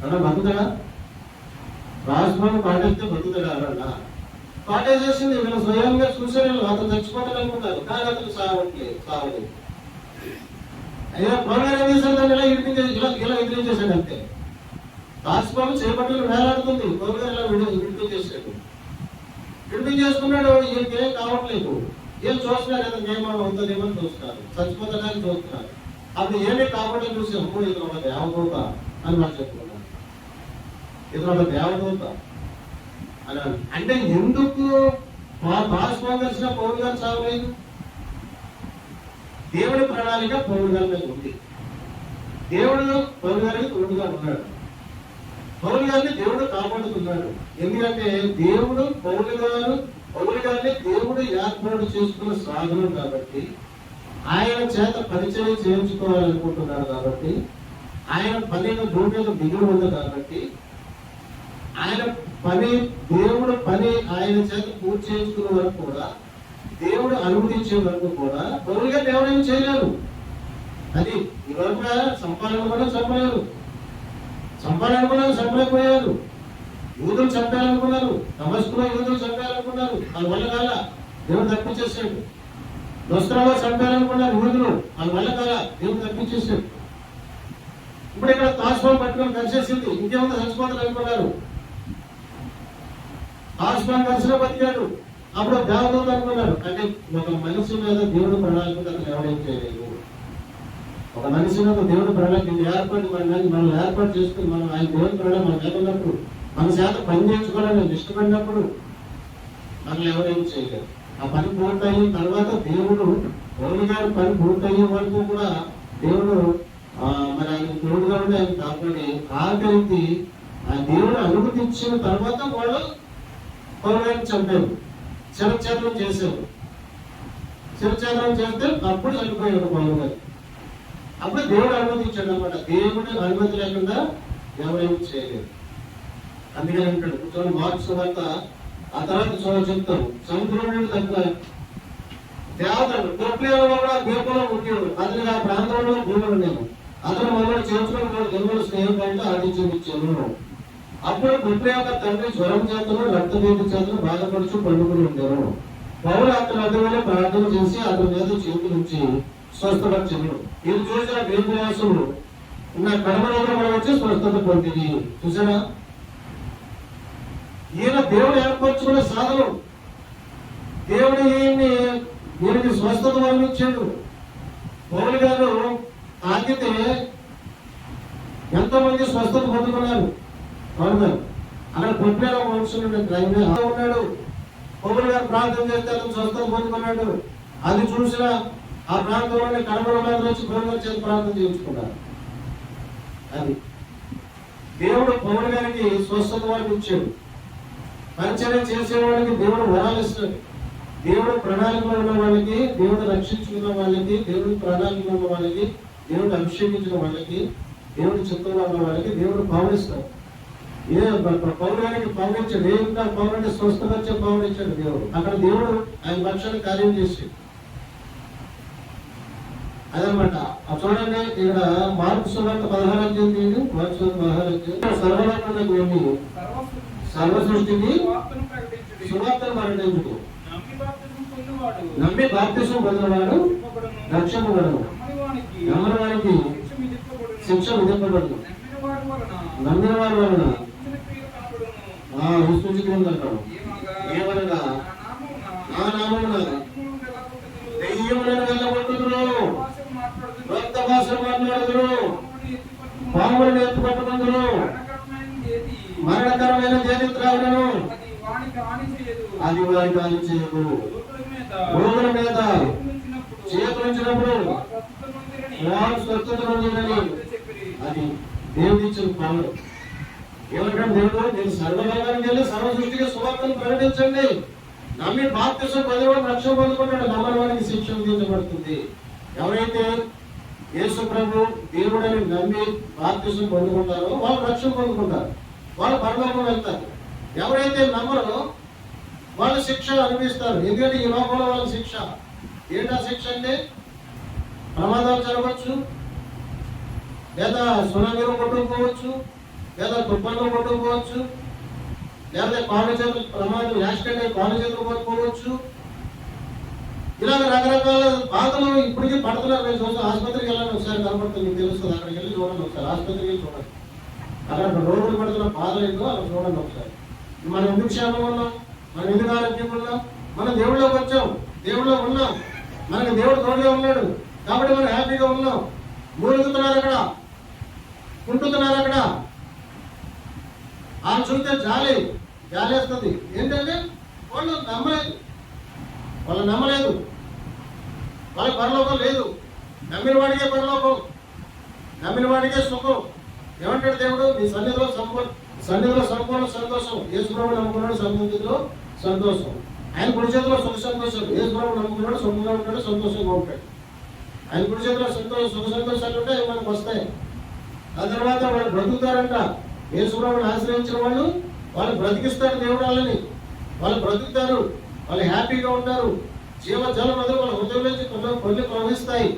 అలా బతుకుతాడా? రాజభవన్ కాటేస్తే బతుకుతాడా? అలా కాటేసేసింది. వీళ్ళు స్వయంగా చూసారు, అతను చచ్చిపోతాడు అనుకుంటారు, కానీ అతను సావలేదు. అయ్యా ప్రోగ్రామ్ ఏం చేశాడు, దాన్ని ఇలా ఎదిరించేశాడు అంతే. రాజభవన్ చేపట్టలు వేలాడుతుంది, ప్రోగ్రామ్ ఇలా విడిపించేసాడు. విడిపించేసుకున్నాడు, ఈయనకేం కావట్లేదు. ఏం చూస్తున్నారు కదా, నియమం అవుతుందేమో చూస్తున్నారు, చచ్చిపోతాడని చూస్తున్నారు. అప్పుడు ఏమీ కాబట్టి చూసి అమ్మో ఇతను ఒక దేవదూత అని వాళ్ళు చెప్పుకున్నారు, ఇతను ఒక దేవదూత అని. అంటే ఎందుకు బాష్పం కలిసిన పౌరులు గారు చావలేదు? దేవుడి ప్రణాళిక పౌరులు గారి మీద ఉంది. దేవుడు పౌరులు గారికి తోడుగా ఉన్నాడు, పౌరులు గారిని దేవుడు కాపాడుతున్నాడు. ఎందుకంటే దేవుడు పౌరులు గారిని దేవుడు ఏర్పాటు చేసుకున్న సాధనం కాబట్టి, ఆయన చేత పరిచయం చేయించుకోవాలనుకుంటున్నాడు కాబట్టి, ఆయన పని భూమి మీద మిగిలి ఉంది కాబట్టి, ఆయన పని దేవుడు పని ఆయన చేత పూర్తి చేయించుకున్న వరకు కూడా, దేవుడు అనుమతించే వరకు కూడా పౌరులు గారిని ఎవరేం చేయలేరు. అది ఈ వరకు సంపాదన చంపలేరు, చంపాలనుకున్నారు చంపలేకపోయారు. యూదులు చంపాలనుకున్నారు, దమస్కులో యూదులు చంపాలనుకున్నారు, వాళ్ళ వల్ల కాల, దేవుడు తప్పించేసాడు. దోస్త్రాలో చంపాలనుకున్నారు యూదులు, వాళ్ళ వల్ల కాల, దేవుడు తప్పించేసాడు. ఇప్పుడు ఇక్కడ తాజ్మహల్ పట్టుకొని కలిసేసింది, ఇంకేముంది చచ్చిపోతారు అనుకున్నారు. తాజ్మహల్ కలిసిలో బతికాడు, అప్పుడు దేవదూత అనుకున్నారు. అంటే ఒక మనిషి మీద దేవుడు ప్రణాళిక అతను ఎవరేం చేయలేదు. ఒక మనిషి మీద దేవుడు ప్రణాళిక మనం ఏర్పాటు చేసుకుని మనం ఆయన దేవుడి ప్రణాళిక మనం లేకున్నప్పుడు, మన చేత పని చేయించుకోవడానికి ఇష్టపడినప్పుడు మనం ఎవరేం చేయలేదు. ఆ పని పూర్తయిన తర్వాత దేవుడు పౌరులు గారి పని పూర్తయ్యే వరకు కూడా దేవుడు మరి ఆయన తోడుగా ఉండి ఆయన కాపాడి ఆఖరికి ఆ దేవుడు అనుమతించిన తర్వాత వాళ్ళు పౌరులు గారిని చంపారు, శిరఛేదనం చేశారు. శిరఛేదనం చేస్తే అప్పుడు చనిపోయాడు పౌరులు గారు. అప్పుడు దేవుడు అనుమతించాడు అనమాట. దేవుడు అనుమతి లేకుండా ఎవరేమి చేయలేదు. అందుకని అంటాడు చూడండి, మార్క్స్ సువార్త ఆ తర్వాత చెప్తాను. సముద్రం నుండి తక్కువ దేవతడు గొప్పలో కూడా దీపంలో పుట్టాడు. అతనికి ఆ ప్రాంతంలో భూములు నేను అతను మమ్మల్ని చేర్చుకుని జన్మల స్నేహం కంటే ఆదిత్యమిచ్చాను. అప్పుడు గొప్ప యొక్క తండ్రి జ్వరం చేతను రక్తభేది చేతను బాధపడుచు పండుకుని ఉండేను. పౌరులు అతని అతని ప్రార్థన చేసి అతని మీద చేతుల నుంచి స్వస్థపరచను. ఇది చూసిన వేదవాసులు నా కడమ రోగం వచ్చి స్వస్థత పొందింది. చూసారా, ఈయన దేవుడు ఏర్పరచుకునే సాధనం. దేవుడు ఈయనకి స్వస్థత వర్ణించాడు. పౌరులు గారు తాకితే ఎంతో మంది స్వస్థత పొందుకున్నారు. పౌరులు గారు అక్కడ పొట్టిన మనుషులు ఉన్నాడు. పౌరులు గారు ప్రార్థన చేస్తే అతను స్వస్థత పొందుకున్నాడు. అది చూసిన ఆ ప్రాంతంలోనే కడమరోగాలు వచ్చి పౌరులు గారి చేతి ప్రార్థన చేయించుకున్నారు. అది దేవుడు పౌరులు గారికి స్వస్థత వారికి ఇచ్చాడు. పరిచయం చేసేవాళ్ళకి దేవుడు వరాలు ఇస్తాడు. దేవుడు ప్రణాళికలో ఉన్న వాళ్ళకి, దేవుడు రక్షించుకున్న వాళ్ళకి, దేవుడు ప్రణాళికలో ఉన్న వాళ్ళకి, దేవుడు అభిషేకించిన వాళ్ళకి, దేవుడు చిత్తంలో ఉన్న వాళ్ళకి దేవుడు పౌరిస్తాడు. పౌరానికి పౌరించాడు. దేవుడు పౌరుని స్వస్థపరిచే పౌరించాడు దేవుడు. అక్కడ దేవుడు ఆయన పక్షాన్ని కార్యం చేసాడు. అదనమాట. చూడండి ఇక్కడ మార్పు సువార్త 16 మార్పు 16 సర్వలోకమునకు వెళ్ళి సర్వ సృష్టికి సువార్తను ప్రకటించుట, నమ్మి బాప్తిసం పొందినవాడు రక్షింపబడును, నమ్మని వారికి శిక్ష విధింపబడును, నమ్మిన వారి వలన విశ్వసిద్ధాడు. ఏమనగా నా నామమున దెయ్యములను వెళ్ళగొట్టుదురు, రక్త భాషలు మాట్లాడుదురు, పాములను ఎత్తుపట్టుకుందురు, మరణకరమైన చేతి త్రాగులను అది వారికి హాని చేయదు. రోగుల మీద చేతులుంచినప్పుడు వారు స్వస్థత పొందినని అది దేవుడు ఇచ్చిన పనులు. ఏమంటాడు దేవుడు? నేను సర్వలోకానికి వెళ్ళి సర్వ సృష్టికి సువార్తను ప్రకటించండి. నమ్మి బాప్తిసం పొందిన రక్షణ పొందుకుంటాడు, నమ్మని వారికి శిక్ష విధించబడుతుంది. ఎవరైతే యేసు ప్రభు దేవుడని నమ్మి బాప్తిసం పొందుకుంటారో వాళ్ళు రక్షణ పొందుకుంటారు, వాళ్ళు పరలోకం వెళ్తారు. ఎవరైతే నమ్మరో వాళ్ళు శిక్ష అనిపిస్తారు. ఎందుకంటే ఈ లోకంలో వాళ్ళ శిక్ష ఏంటా శిక్ష అంటే ప్రమాదాలు జరగవచ్చు, లేదా సునామీలో కొట్టుకుపోవచ్చు, లేదా తుఫాన్లో కొట్టుకుపోవచ్చు, లేదా కాలు చేతులు ప్రమాదం యాక్సిడెంట్ అయ్యి కాలు చేతులు కొట్టుకోవచ్చు. ఇలాగ రకరకాల బాధలు ఇప్పటికీ పడుతున్నారు. నేను చూసి ఆసుపత్రికి వెళ్ళండి ఒకసారి కనపడుతుంది, మీకు తెలుస్తుంది. అక్కడికి వెళ్ళి చూడండి ఒకసారి, ఆసుపత్రికి వెళ్ళి చూడండి. అక్కడ రోడ్లు పడుతున్న బాధలు ఏంటో అక్కడ చూడండి ఒకసారి. మనం ఎందుకు క్షేమం ఉన్నాం, మనం ఎందుకు ఆరోగ్యం ఉన్నాం? మనం దేవుళ్ళకి వచ్చాం, దేవుడిలో ఉన్నాం, మనకి దేవుడు తోడుగా ఉన్నాడు కాబట్టి మనం హ్యాపీగా ఉన్నాం. మూలుగుతున్నారు అక్కడ, కుంటుతున్నారు అక్కడ. ఆయన చూస్తే జాలేస్తుంది. ఏంటంటే వాళ్ళు నమ్మలేదు, వాళ్ళ పరలోకం లేదు. నమ్మిన వాడికే పరలోకం, నమ్మిన వాడికే సుఖం. ఏమంటాడు దేవుడు? నీ సన్నిధిలో సంపూర్ణ సంతోషం. యేసు ప్రభువు నమ్ముకున్నాడు, సన్నిధిలో సంతోషం. ఆయన కుడి చేతిలో సుఖ సంతోషం. యేసు ప్రభువు నమ్ముకున్నాడు, సుఖంగా ఉంటాడు, సంతోషంగా ఉంటాడు. ఆయన కుడి చేతిలో సుఖ సంతోషాలు ఉంటే అవి మనకు వస్తాయి. ఆ తర్వాత వాళ్ళు బ్రతుకుతారంట. యేసు ప్రభువుని ఆశ్రయించిన వాళ్ళు బ్రతికిస్తాడు దేవుడు. వాళ్ళు బ్రతుకుతారు, వాళ్ళు హ్యాపీగా ఉంటారు. జీవజలం అదే వాళ్ళ హృదయం నుంచి కొన్ని ప్రవహిస్తాయి.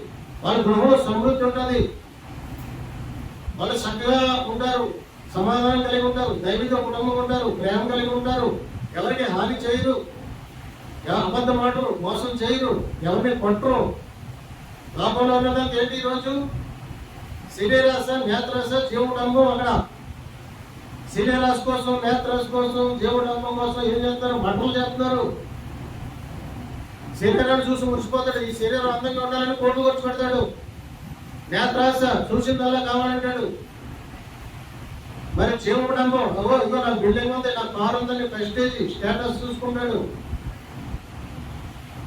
వాళ్ళ గృహంలో సమృద్ధి ఉంటుంది, వాళ్ళు చక్కగా ఉంటారు, సమాధానం కలిగి ఉంటారు, దైవిక కుటుంబం ఉంటారు, ప్రేమ కలిగి ఉంటారు, ఎవరికి హాని చేయరు, అబద్ధ మాటలు మోసం చేయరు, ఎవరిని కొట్టరు. లోపంలో ఉన్నదంతా ఏంటి? ఈరోజు శరీరాశ, నేత్రాశ, జీవకుటుంబం. అక్కడ శరీరాశ కోసం, నేత్రాశ కోసం, జీవకుటుంబం కోసం ఏం చేస్తారు? బట్టలు చేస్తున్నారు. శరీరాన్ని చూసి మురిసిపోతాడు. ఈ శరీరం అందంగా ఉండాలని కోట్లు ఖర్చు పెడతాడు. నేత్రాశ చూసిందల్లా కావాలంటాడు. మరి జీవకుటుంబం, ఇదిగో నాకు బిల్డింగ్ ఉంది, నాకు కారు ఉందని ప్రెస్టేజ్, స్టేటస్ చూసుకుంటాడు.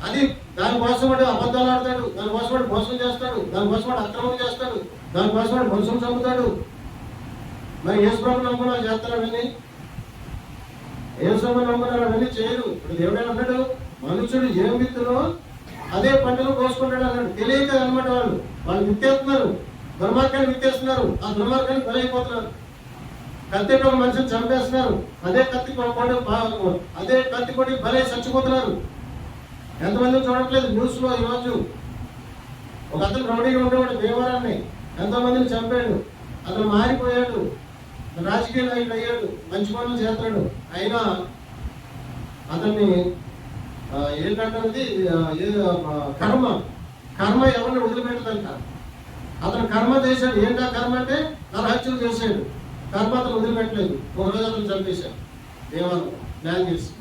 అది దానికోసం వాడు అబద్ధాలు ఆడతాడు, దానికోసం వాడు మోసం చేస్తాడు, దానికోసం వాడు అక్రమం చేస్తాడు, దానికోసం వాడు మనుషులు చంపుతాడు. మరి యేసు ప్రభువుని నమ్ముకున్న చేస్తారు అవన్నీ? యేసు ప్రభువుని నమ్ముకున్నారు అవన్నీ చేయరు. ఇప్పుడు దేవుడు అన్నాడు, మనుషుడు ఏం విత్తులో అదే పంటలు కోసుకుంటాడు అన్నాడు. తెలియక అనమాట వాళ్ళు విత్తేస్తున్నారు, దుర్మార్గాన్ని విత్తేస్తున్నారు. ఆ దుర్మార్గాన్ని బలైపోతున్నారు. కత్తితో ఒక మనిషిని చంపేస్తున్నారు, అదే కత్తి కొట్టి బలై చచ్చిపోతున్నారు. ఎంతమంది చూడట్లేదు న్యూస్ లో. ఈరోజు ఒక అతను రౌడీగా ఉండేవాడు, భీమవరాన్ని ఎంతోమందిని చంపాడు. అతను మారిపోయాడు, రాజకీయ నాయకుడు అయ్యాడు, మంచి పనులు చేస్తాడు. అయినా అతన్ని ఏంటంటే కర్మ ఎవరిని వదిలిపెట్టదంట. అతను కర్మ చేశాడు. ఏంటా కర్మ అంటే నరహత్యలు చేశాడు. కర్మ అతను వదిలిపెట్టలేదు. ఒకరోజు అతను చంపేశాడు. దేవాలయం ప్లాన్ చేసి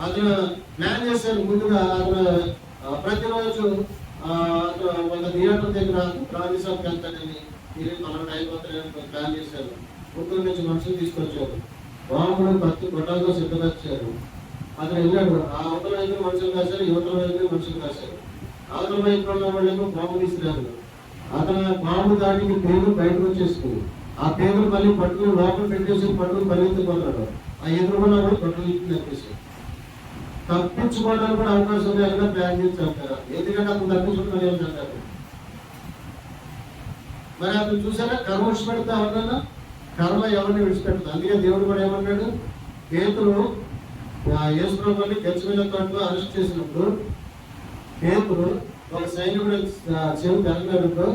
అతను ప్లాన్ చేశారు. ముందుగా అతను ప్రతిరోజు ఒక థియేటర్ దగ్గర ప్రాణి షాప్కి వెళ్తాడని, మీరు పలానా అయిపోతారని ప్లాన్ చేశారు. గుంటూరు నుంచి మనుషులు తీసుకొచ్చారు, బాంబులు కత్తి గొడ్డలతో సిద్ధపరిచారు. అతను వెళ్ళాడు. ఆ అవతల వైపు మనుషులు కాశారు, యువతల వైపు మనుషులు కాశారు. అవతల వైపు ఉన్న వాళ్ళేమో బాంబు తీసుకురారు. అతను బాంబు దాటికి పేరు బయటకు వచ్చేసుకుని ఆ పేరు మళ్ళీ పట్టుకుని లోపల పెట్టేసి పట్టుకుని పరిగెత్తిపోతాడు. ఆ ఎదురుకున్న కూడా పట్టుకుని చెప్పేసి తప్పించుకోవడానికి కూడా అవకాశం లేకుండా ప్లాన్ చేసి చంపారు. ఎందుకంటే అతను తప్పించుకుంటారు ఏం చంపారు. మరి అతను చూసారా కర్మ విడిచిపెడతా ఎవరన్నా? కర్మ ఎవరిని విడిచిపెడతా. అందుకే దేవుడు కూడా ఏమన్నాడు? పేతురు యేసు ప్రభువుని గెలిచిపోయిన తోటలో అరెస్ట్ చేసినప్పుడు పేతురు ఒక సైనికుడు చెవి తెరగలేదు.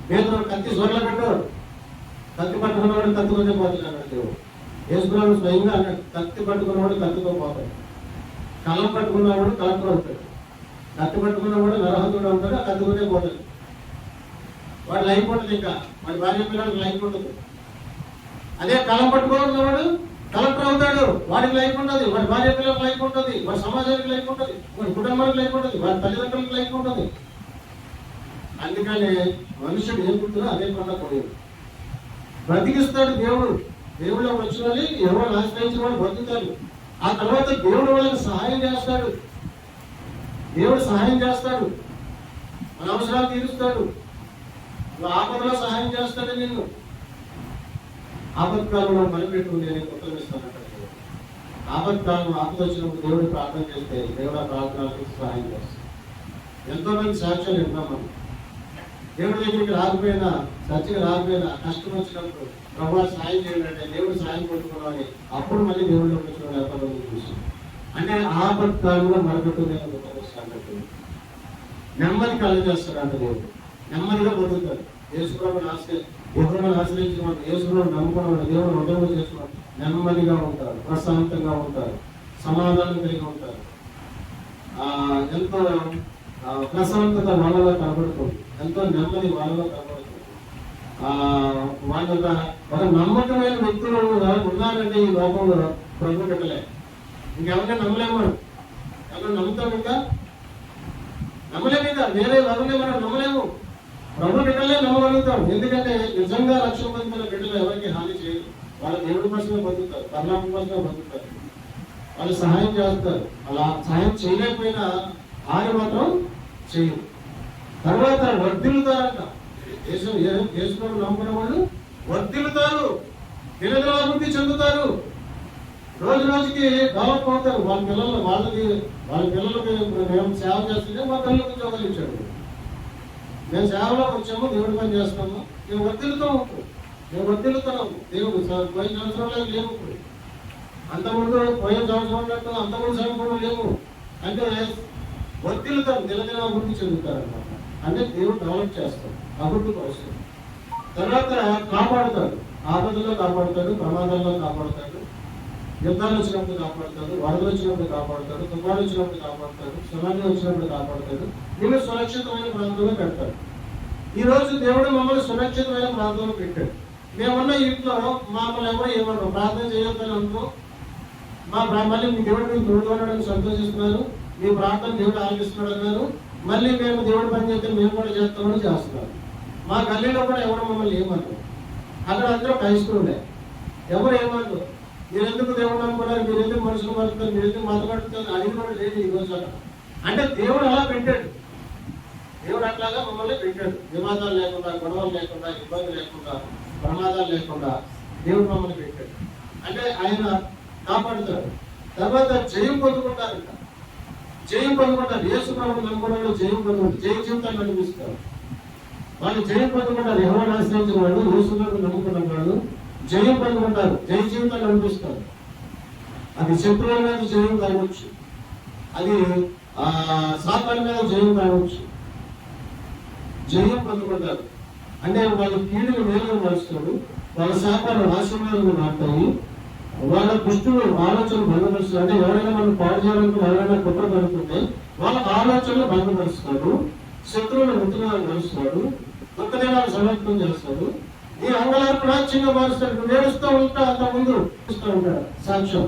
పేతురు కత్తి సోర్లో పెట్టాడు. కత్తి పట్టుకున్నవాడు కత్తితోనే పోతాడు అన్నాడు దేవుడు. యేసు ప్రభువు స్వయంగా అన్నాడు, కత్తి పట్టుకున్నవాడు కత్తితో పోతాడు, కళ్ళం పట్టుకున్నవాడు కళ్ళతో ఉంటాడు, కత్తి పట్టుకున్నవాడు నరహంతుడు ఉంటాడు, కత్తితోనే పోతాడు. వాడు లైఫ్ ఉంటుంది, ఇంకా వాడి భార్య పిల్లలకు లైఫ్ ఉంటుంది. అదే కళ్ళం పట్టుకోవాడు కలెక్టర్ అవుతాడు, వాడికి లైఫ్ ఉంటుంది, వాడి భార్య పిల్లలకు లైఫ్ ఉంటుంది, వాడి సమాజానికి లైఫ్ ఉంటుంది, వాడి కుటుంబానికి లైఫ్ ఉంటుంది, వాడి తల్లిదండ్రులకు లైఫ్ ఉంటుంది. అందుకని మనుషుడు ఏం పుట్టినా అదే పంట పోయాడు. బ్రతికిస్తాడు దేవుడు. దేవుడు వచ్చిన వాళ్ళు ఎవరు ఆశ్రయించిన వాళ్ళు బ్రతుకుతారు. ఆ తర్వాత దేవుడు వాళ్ళకి సహాయం చేస్తాడు. దేవుడు సహాయం చేస్తాడు, మన అవసరాలు తీరుస్తాడు, ఆపదలో సహాయం చేస్తాడు. నిన్ను ఆపత్కాలంలో మనిపెట్టు నేను ఉత్తరమిస్తానంటాడు. ఆపత్కాలం ఆపద వచ్చినప్పుడు దేవుడు ప్రార్థన చేస్తే దేవుడు ఆ ప్రార్థనలకు సహాయం చేస్తాడు. ఎంతో మంది సాక్ష్యాలు వింటాం మనం. దేవుడి దగ్గరికి రాకపోయినా, చర్చకి రాకపోయినా, కష్టం వచ్చినప్పుడు ప్రభు సాయం చేయండి అంటే దేవుడు సాయం కొట్టుకున్నామని అప్పుడు మళ్ళీ దేవుడిలో వచ్చిన వ్యాపారం చూసి అంటే ఆపత్కాలంలో మరొకటి నేను ఉత్తరమిస్తానంటే నెమ్మది కలుగజేస్తాడు అంట దేవుడు. నెమ్మదిగా బతుకుతాడు. యేసుప్రభుని ఆశ్రయించిన వాళ్ళు, యేసుప్రభుని నమ్ముకున్న వాళ్ళు, దేవుడు హృదయంలో చేసుకున్న నెమ్మదిగా ఉంటారు, ప్రశాంతంగా ఉంటారు, సమాధానం కలిగి ఉంటారు. ఎంతో ప్రశాంతత వాళ్ళలో కనబడుతుంది, ఎంతో నెమ్మది వాళ్ళలో కనబడుతుంది. వాళ్ళ ఒక నమ్మకమైన వ్యక్తులు ఉన్నారంటే ఈ లోకంలో ప్రభు పెట్టలే. ఇంకెవరైనా నమ్మలేము మనం. ఎవరైనా నమ్ముతాం ఇంకా నమ్మలేము. ఇక వేరే ఎవరిని మనం నమ్మలేము. ప్రభు బిడ్డలే నమ్మగలుగుతాం. ఎందుకంటే నిజంగా రక్షణ పొందిన బిడ్డలు ఎవరికి హాని చేయరు. వాళ్ళ దేవుడి కోసమే బతుకుతారు, పరలోకం కోసమే బతుకుతారు. వాళ్ళు సహాయం చేస్తారు. అలా సహాయం చేయలేకపోయినా హాని మాత్రం చేయరు. తర్వాత వర్ధిల్లుతారంట. యేసును నమ్ముకున్న వాళ్ళు వర్ధిల్లుతారు, నిలదలాభివృద్ధి చెందుతారు, రోజు రోజుకి డెవలప్ అవుతారు. వాళ్ళ పిల్లలకి మేము సేవ చేస్తుంటే మా పిల్లలకు ఉద్యోగాలు ఇచ్చాడు. మేము సేవలోకి వచ్చాము, దేవుడి పని చేస్తాము, మేము వర్ధిల్లుతూ ఉంటాం. మేము వర్ధిల్లుతున్నాము. దేవుడు పోయిన సంవత్సరంలో లేవు, అంతకుముందు పోయిన సంవత్సరం ఉన్నట్టు అంతకుముందు సంవత్సరం లేవు. అంటే వర్ధిల్లుతారు, నిలదిన అభివృద్ధి చెందుతారు అన్నమాట. అంటే దేవుడు డెవలప్ చేస్తాడు, అభివృద్ధి పరుస్తాడు. తర్వాత కాపాడుతాడు, ఆపదల్లో కాపాడుతాడు, ప్రమాదాల్లో కాపాడుతాడు, యుద్ధాలు వచ్చినప్పుడు కాపాడుతాడు, వరదలు వచ్చినప్పుడు కాపాడుతాడు, తుఫాను వచ్చినప్పుడు కాపాడుతాడు, సునామీ వచ్చినప్పుడు కాపాడుతాడు. వీళ్ళు సురక్షితమైన ప్రాంతంలో పెడతాడు. ఈ రోజు దేవుడు మమ్మల్ని సురక్షితమైన ప్రాంతంలో పెట్టాడు. మేమున్న ఇంట్లో మమ్మల్ని ఎవరు ఏమన్నారు, ప్రార్థన చేయొద్దని అనుకో, మళ్ళీ మీ దేవుడు మీకు తోడుగా ఉండడానికి సంతోషిస్తున్నారు, మీ ప్రార్థన దేవుడు ఆలకిస్తున్నాడు అన్నారు. మళ్ళీ మేము దేవుడు పని చేస్తే మేము కూడా చేస్తామని చేస్తున్నారు. మా గల్లీలో కూడా ఎవరు మమ్మల్ని ఏమన్నారు. అక్కడ అందరూ క్రైస్తవులే, ఎవరు ఏమన్నారు. మీరు ఎందుకు దేవుడు అనుకున్నారు, మీరు ఎందుకు మనుషులు పడుతున్నారు, మీరు ఎందుకు మతపడుతున్నారు అడిగి కూడా లేదు ఈ రోజు అక్కడ. అంటే దేవుడు అలా పెట్టాడు. దేవుడు అట్లాగా మమ్మల్ని పెట్టాడు. వివాదాలు లేకుండా, గొడవలు లేకుండా, ఇబ్బంది లేకుండా, ప్రమాదాలు లేకుండా దేవుడు మమ్మల్ని పెట్టాడు. అంటే ఆయన కాపాడుతాడు. తర్వాత జయం పొందుకుంటారంట. జయం పొందుకుంటారు. యేసు ప్రభువు నమ్ముకున్న జయం పొందుకుంటారు, జయ జీవితాన్ని అనిపిస్తారు. వాళ్ళు జయం పొందుకుంటారు. ఎవరు ఆశ్రయించిన వాళ్ళు, యేసు ప్రభువు నమ్ముకున్న వాళ్ళు జయం పొందుకుంటారు, జయ జీవితాన్ని అనిపిస్తారు. అది శత్రువుల మీద జయం కావచ్చు, అది సాతాను మీద జయం కావచ్చు. జయం పొందుకుంటారు. అంటే వాళ్ళ కీడులు మేలుగా మరుస్తాడు, వాళ్ళ శాపాలు ఆశీర్వాదాలు మారుతాయి, వాళ్ళ దుష్టులు ఆలోచనలు భంగపరుస్తాడు. అంటే ఎవరైనా మనం పాడు చేయాలంటే ఎవరైనా కుట్ర పడుతుంటే వాళ్ళ ఆలోచనలు భంగపరుస్తాడు, శత్రువులు మృతులను మరుస్తాడు, దుఃఖదినాలు సమర్పణ చేస్తాడు. ఈ అంగళాలు ప్రాచ్యంగా మారుస్తాడు. నువ్వు ఏడుస్తూ ఉంటా, అంత ముందు చూస్తూ ఉంటాడు సాక్ష్యం.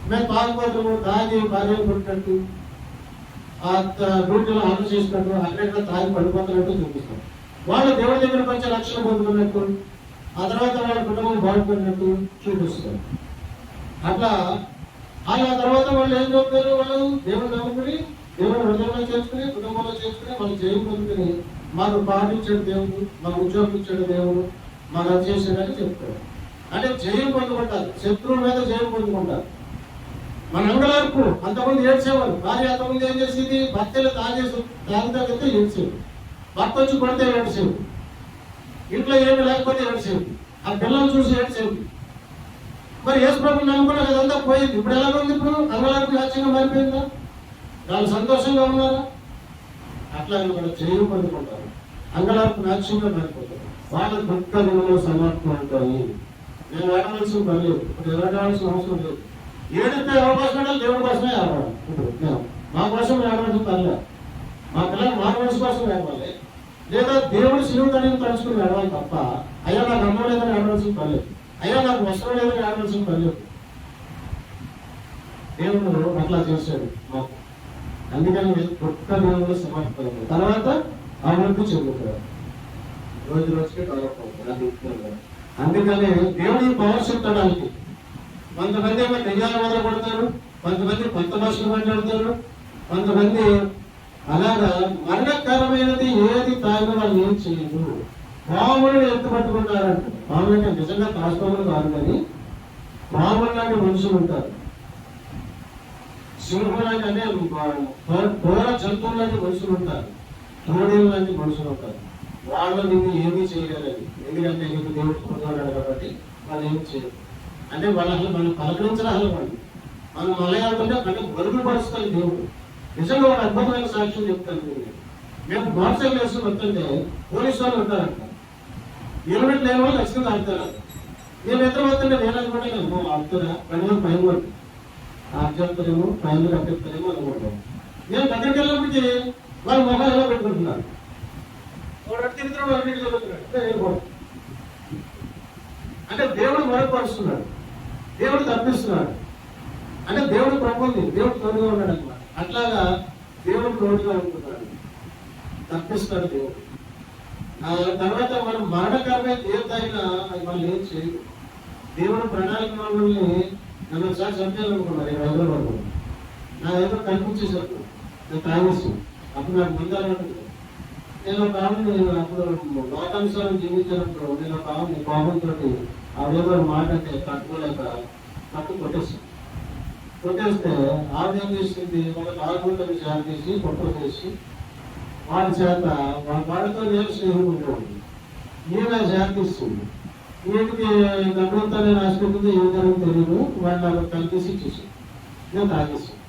మేము తాగుబోతులు, తాగి భార్య పుట్టినట్టు, డ్యూటీలో ఆర్డర్ చేసినట్టు, అక్కడెక్కడ తాగి పడిపోతున్నట్టు చూపిస్తాం. వాళ్ళు దేవుడి దగ్గరకు వచ్చి రక్షణ పొందుకున్నట్టు, ఆ తర్వాత వాళ్ళ కుటుంబం బాగుపడినట్టు చూపిస్తారు. అట్లా తర్వాత వాళ్ళు ఏం చెప్తారు, వాళ్ళు దేవుడు నమ్ముకుని, దేవుడు హృదయంలో చేసుకుని, కుటుంబంలో చేసుకుని, వాళ్ళు జయం పొందుకుని, మాకు పాటించాడు దేవుడు, మాకు ఉద్యోగం ఇచ్చాడు దేవుడు, మాకు అది చేశాడని చెప్తాడు. అంటే జయం పొందుకుంటారు, శత్రువుల మీద జయం పొందుకుంటారు. మన అంగళార్పు అంతకుముందు ఏడ్చేవారు. భార్య అంతకుముందు ఏం చేసేది, భర్తలు తాగితే ఏడ్చేది, భర్త వచ్చి కొడితే ఏడ్చేది, ఇంట్లో ఏమి లేకపోతే ఏడ్చేది, ఆ పిల్లలు చూసి ఏడ్చేది. మరి యేసు ప్రభువుని నమ్ముకున్నా అదంతా పోయింది. ఇప్పుడు ఎలా ఉంది? ఇప్పుడు అంగళార్పు లక్ష్యంగా మారిపోయిందా? వాళ్ళు సంతోషంగా ఉన్నారా? అట్లా మనం జయం పొందుకుంటారు, అంగళార్పు లక్ష్యంగా మారిపోతారు. వాళ్ళ దుఃఖ దినములు సమర్పణ ఉంటాయి. నేను ఏడవలసిన పని లేదు, ఇప్పుడు ఏడవలసిన అవసరం లేదు. ఏడితే అవకాశం ఉండాలి, దేవుడి కోసమే ఏడవాలి. ఇప్పుడు మా కోసం ఏడవలసిన పని లేదు, మా పిల్లలు మా మనసు కోసం ఏడవాలి, లేదా దేవుడు శివుడిని తలుచుకుని ఏడవాలి తప్ప, అయ్యా నాకు అన్నం లేదని ఏడవలసిన పని లేదు, అయ్యా నాకు వస్త్రం లేదని ఏడవలసిన పని లేదు. దేవుడు అట్లా చేశాడు మాకు. అందుకని దుఃఖ దినములు సమర్పణ. తర్వాత అభివృద్ధి చెందుతారు, రోజు రోజుకి డెవలప్ అవుతారు. అందుకని దేవుడి పవర్ చెప్తాడానికి కొంతమంది ఏమో దెయ్యాలు మొదలుపడతారు, కొంతమంది కొత్త భాషలు మాట్లాడతారు, కొంతమంది అలాగా మరణకరమైనది ఏది తాగిన వాళ్ళు ఏం చేయదు. పాములు ఎత్తు పట్టుకుంటారంట. పాములు అంటే నిజంగా కాస్పాములు కాదు, కానీ పాములు లాంటి మనుషులు ఉంటారు, సింహం లాంటి అంటే ఘోర జంతువులు లాంటి మనుషులు ఉంటారు, తోడేలు లాంటి మనుషులు ఉంటారు. వాళ్ళు నిన్ను ఏమీ చేయలేరు, ఎందుకంటే నీకు దేవుడు పొందున్నాడు కాబట్టి వాళ్ళు ఏమి చేయరు. అంటే వాళ్ళు అసలు మనం పలకరించిన అసలు మనం మలయాళంటే అంటే బరువులు పరుస్తాను దేవుడు. నిజంగా ఒక అద్భుతమైన సాక్ష్యం చెప్తాను. మేము మోటార్ సైకిల్ వేసుకుని వస్తుంటే పోలీసు వాళ్ళు ఉంటారంట, హెల్మెట్ లేని వాళ్ళు ఖచ్చితంగా ఆడుతారు. నేను ఎదురు వస్తుంటే నేను అనుకుంటే ఆడుతున్నా పని పైన పడుతుంది, ఆర్జేస్తారేమో పైన కట్టేస్తారేమో అనుకుంటాం. నేను దగ్గరికి వెళ్ళినప్పటికీ వాళ్ళు మొహాలు ఎలా పెట్టుకుంటున్నారు, అంటే దేవుడు మరపరుస్తున్నాడు, దేవుడు తప్పిస్తున్నాడు. అంటే దేవుడు ప్రభుత్వం, దేవుడు తోడుగా ఉన్నాడు అనమాట. అట్లాగా దేవుడు తోడుగా ఉంటున్నాడు. తప్పిస్తాడు దేవుడు. తర్వాత మనం మరణకరమైన దేవతైనా అది మనం ఏం చేయదు. దేవుడు ప్రణాళిక మనల్ని నన్ను ఒకసారి చంపేయాలనుకున్నారు ఈ హైదరాబాద్. నా ఏదో కనిపించేసారు నేను తాగేసి అప్పుడు నాకు ముందాలంటుంది. నేను ఒక ఆమె అప్పుడు లోకానుసారం జీవించినప్పుడు నేను ఒక ఆమె కోపంతో ఆవిడేదో మాట అంటే కట్టుకోలేక కొట్టేస్తే ఆవిడ ఏం చేసింది, ఒక తాగుంటే చేత తీసి కొట్టు చేసి వాళ్ళ చేత వాళ్ళతో నేను స్నేహం ఉండేవాడిని. ఈయన చేతిస్తుంది వీటికి గమనంతా నేను ఆశపెట్టింది ఏం జరుగుతుందో తెలియదు. వాళ్ళు నాకు కలిపేసి ఇచ్చేసి నేను తాగేసాను.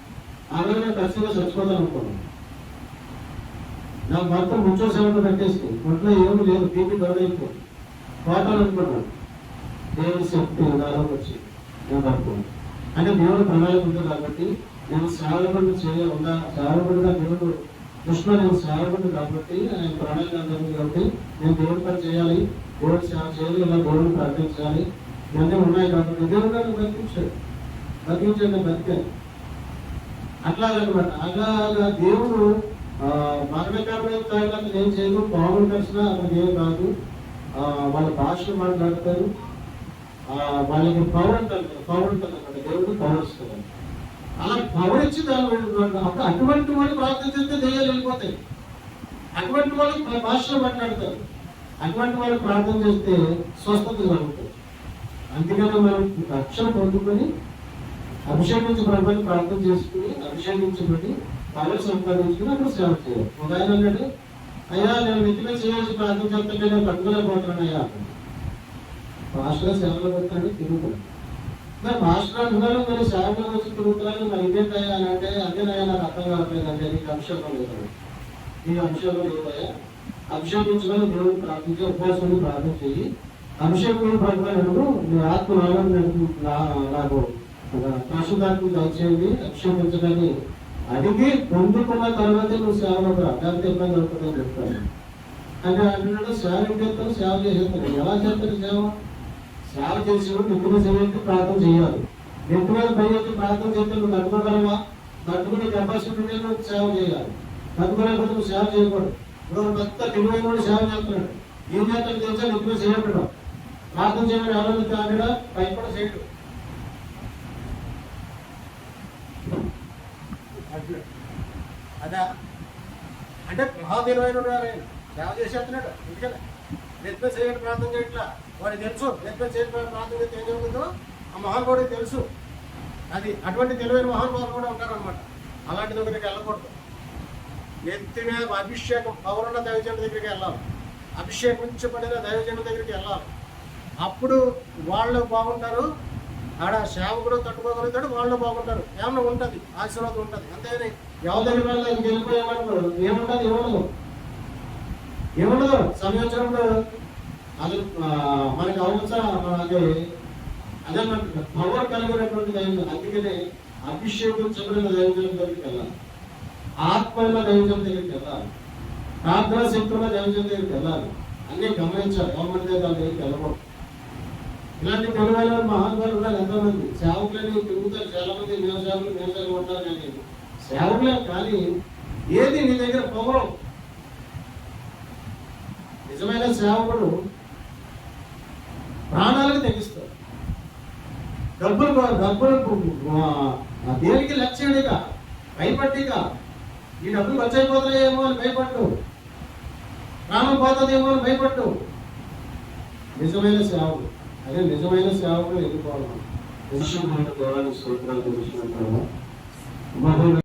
ఆ రోజు నేను ఖచ్చితంగా చచ్చిపోతాను అనుకున్నాను. నాకు మొత్తం ముంచో సేవలు పెట్టేసి ఒంట్లో ఏమి లేదు, బీపీ డౌన్ అయిపోయింది, పోతాను అనుకున్నాను. దేవుడి శక్తి నాలో వచ్చి నేను పడుకున్నాను. అంటే దేవుడు ప్రణాళిక ఉంది కాబట్టి నేను సేవకుడు సేవకుడిగా దేవుడు కృష్ణ నేను సేవకుడు కాబట్టి ఆయన ప్రణాళిక ఉంది కాబట్టి నేను దేవుడి పని చేయాలి, దేవుడు సేవ చేయాలి, ఇలా దేవుడిని ప్రార్థించాలి, ఇవన్నీ ఉన్నాయి కాబట్టి దేవుడు నన్ను బతికించండి బతికాను. అట్లాగనమాట. అలాగా దేవుడు మరణకరమైన తాగినంత ఏం చేయదు. పావులు కలిసినా అతనికి ఏం కాదు. వాళ్ళ భాషలు మాట్లాడతారు, వాళ్ళకి పవర్ ఉంటుంది అన్నమాట. దేవుడు పవర్ ఇస్తుంది. అలా పవర్ ఇచ్చి అప్పుడు అటువంటి వాళ్ళు ప్రార్థన చేస్తే దెయ్యాలు వెళ్ళిపోతాయి. అటువంటి వాళ్ళు భాషలో మాట్లాడతారు. అటువంటి వాళ్ళు ప్రార్థన చేస్తే స్వస్థత జరుగుతుంది. అందుకని మనం రక్షణ పొందుకొని అభిషేకించబడి ప్రార్థన చేసుకుని అభిషేకించబడి పవర్ సంపాదించుకుని అప్పుడు సేవ చేయాలి. ఒక ఆయన అన్నాడు, అయ్యా నేను నిత్యమే చేయాల్సి ప్రార్థన చేస్తుంటే నేను కట్టుకోలేకపోతున్నాను అయ్యా. మాస్టర్ సేవలో పెడతాడు తిరుగుతాడు. మరి మాస్టర్ అంటున్నారు మీరు సేవలో వచ్చి తిరుగుతున్నాను, మరి ఇదేంటయ్యా అని అంటే అదేనయ్యా నాకు అర్థం కావట్లేదు అంటే నీకు అభిషేకం లేదు, నీకు అభిషేకం లేదయ్యా. అభిషేకించుకొని దేవుడిని ప్రార్థించి ఉపవాసం ప్రార్థన చెయ్యి. అభిషేకం పడిపోయినప్పుడు నీ ఆత్మ నాకు పరిశుద్ధాత్మ దయచేయండి, అభిషేకించడాన్ని అడిగి పొందుకున్న తర్వాత నువ్వు సేవలో దాంతో ఇబ్బంది అవుతుందని చెప్తాను. అంటే అంటున్నాడు సేవ చేస్తాను, సేవ చేసేస్తాను. ఎలా చేస్తాడు సేవ? సేవ చేసేవాడు నిత్యమే చేయాలి, ప్రార్థన చేయాలి. నిత్యమే పైకి ప్రార్థన చేస్తే నువ్వు తట్టుకోగలవా? తట్టుకునే కెపాసిటీ నువ్వు సేవ చేయాలి. తట్టుకోలేకపోతే నువ్వు సేవ చేయకూడదు. ఇప్పుడు కొత్త తెలివైన వాడు సేవ చేస్తున్నాడు. ఏం చేస్తాడు తెలుసా? నిత్యమే చేయడం ప్రార్థన చేయడం ఎవరైనా తాగడా పైకి కూడా చేయడం. అదా అంటే మహాదేవైన సేవ చేసేస్తున్నాడు. ఎందుకంటే నిత్యం చేయడం ప్రార్థన చేయట్లా వాడికి తెలుసు. నిత్యం చేయడం ప్రార్థన చేస్తే ఏం జరుగుతుందో ఆ మహానుభావుడికి తెలుసు. అది అటువంటి తెలివైన మహానుభావులు కూడా ఉంటారనమాట. అలాంటి దగ్గరికి వెళ్ళకూడదు. నిత్యమే అభిషేకం పౌరున్న దైవజనుల దగ్గరికి వెళ్ళాలి, అభిషేకించబడిన దైవజనుల దగ్గరికి వెళ్ళాలి. అప్పుడు వాళ్ళు బాగుంటారు, ఆడ సేవకుడు తట్టుకోగలుగుతాడు, వాళ్ళు బాగుంటారు. ఏమన్నా ఉంటుంది, ఆశీర్వాదం ఉంటుంది. అంతేగాని ఎవరి దగ్గర వెళ్ళిపోయామనుకోడు ఏముంటుంది, ఏముండదు. సంవత్సరంలో అది మనకి అవసరం అదే పవర్ కలిగినటువంటి దైవం. అందుకనే అభిషేకించబడిన దైవజనుల దగ్గరికి వెళ్ళాలి, ఆత్మల దైవజనుల దగ్గరికి వెళ్ళాలి, ప్రార్థనా శక్తుల దైవజనుల దగ్గరికి వెళ్ళాలి. అన్నీ గమనించాలి. గవర్నమెంట్ దగ్గరికి వెళ్ళకూడదు. ఇలాంటి తెలివైన మహానుభావులు ఉన్నారు ఎంతోమంది. సేవకులని తిరుగుతారు చాలా మంది. మేసేవకులు ఉంటారు కానీ సేవకులే. కానీ ఏది నీ దగ్గర పవరు? నిజమైన సేవకుడు ప్రాణాలకు తెగిస్తాడు. డబ్బులు దేనికి లక్ష్యుడిగా భయపడ్డిగా ఈ డబ్బులు వచ్చైపోతాయేమో అని భయపడ్డు, ప్రాణం పోతుందేమో అని భయపడ్డు. నిజమైన సేవకుడు అదే నిజమైన సేవకుడు ఎదుర్కోవాలి. దేవానికి స్తోత్రాలు తెలుసుకుంటాము.